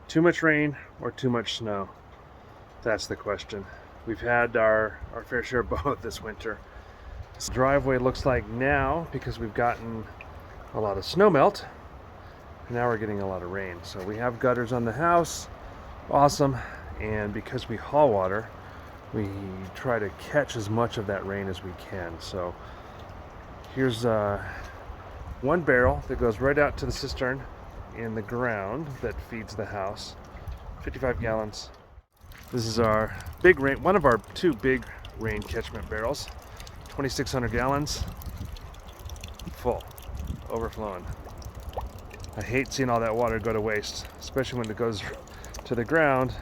Too much rain or too much snow? That's the question. We've had our fair share of both this winter. This driveway looks like now, because we've gotten a lot of snow melt, now we're getting a lot of rain. So we have gutters on the house, awesome, and because we haul water, we try to catch as much of that rain as we can. So here's one barrel that goes right out to the cistern in the ground that feeds the house, 55 gallons. This is our big rain, one of our two big rain catchment barrels, 2,600 gallons, full, overflowing. I hate seeing all that water go to waste, especially when it goes to the ground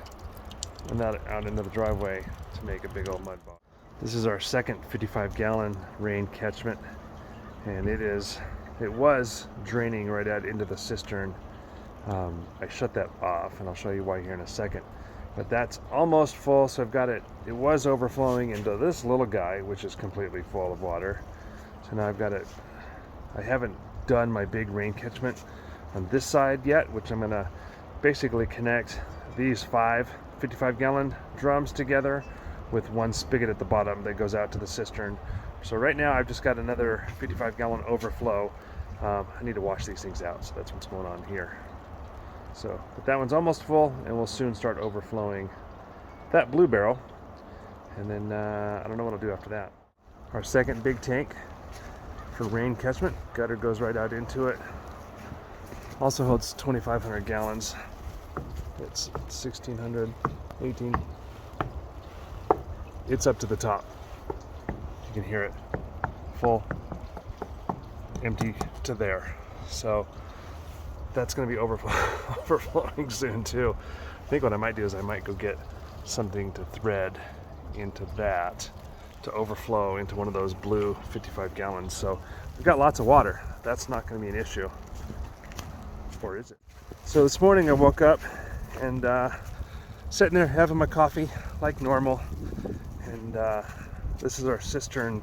and not out into the driveway to make a big old mud ball. This is our second 55-gallon rain catchment, and it was draining right out into the cistern. I shut that off, and I'll show you why here in a second. But that's almost full, so I've got it. It was overflowing into this little guy, which is completely full of water. So now I've got it. I haven't done my big rain catchment on this side yet, which I'm gonna basically connect these 5 55-gallon drums together with one spigot at the bottom that goes out to the cistern. So right now I've just got another 55-gallon overflow. I need to wash these things out, so that's what's going on here. So, but that one's almost full, and we'll soon start overflowing that blue barrel. And then I don't know what I'll do after that. Our second big tank for rain catchment. Gutter goes right out into it. Also holds 2,500 gallons. It's 1,600, 18. It's up to the top. You can hear it. Full, empty to there. So that's going to be overflowing soon too. I think what I might do is I might go get something to thread into that to overflow into one of those blue 55 gallons. So we've got lots of water. That's not going to be an issue. Or is it? So this morning I woke up and sitting there having my coffee like normal, and this is our cistern,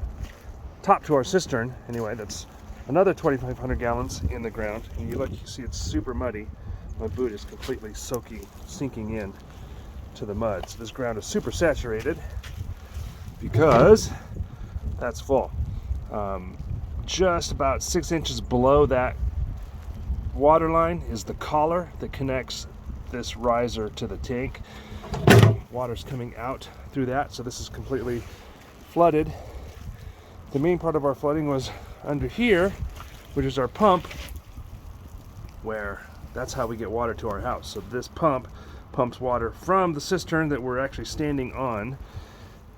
top to our cistern anyway. That's another 2,500 gallons in the ground, and you look, you see it's super muddy. My boot is completely sinking in to the mud. So this ground is super saturated because that's full. Just about 6 inches below that water line is the collar that connects this riser to the tank. Water's coming out through that, so this is completely flooded. The main part of our flooding was under here, which is our pump, where that's how we get water to our house. So this pump pumps water from the cistern that we're actually standing on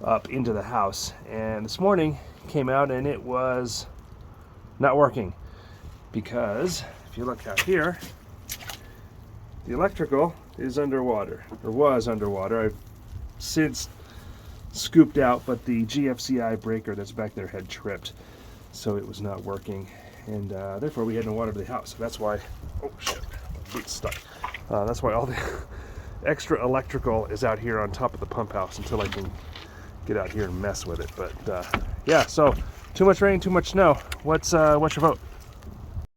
up into the house. And this morning came out and it was not working, because if you look out here, the electrical is underwater, or was underwater. I've since scooped out, but the GFCI breaker that's back there had tripped, so it was not working, and therefore we had no water to the house. So that's why, oh shit, my boot's stuck. That's why all the extra electrical is out here on top of the pump house until I can get out here and mess with it. But yeah, so too much rain, too much snow. What's your vote?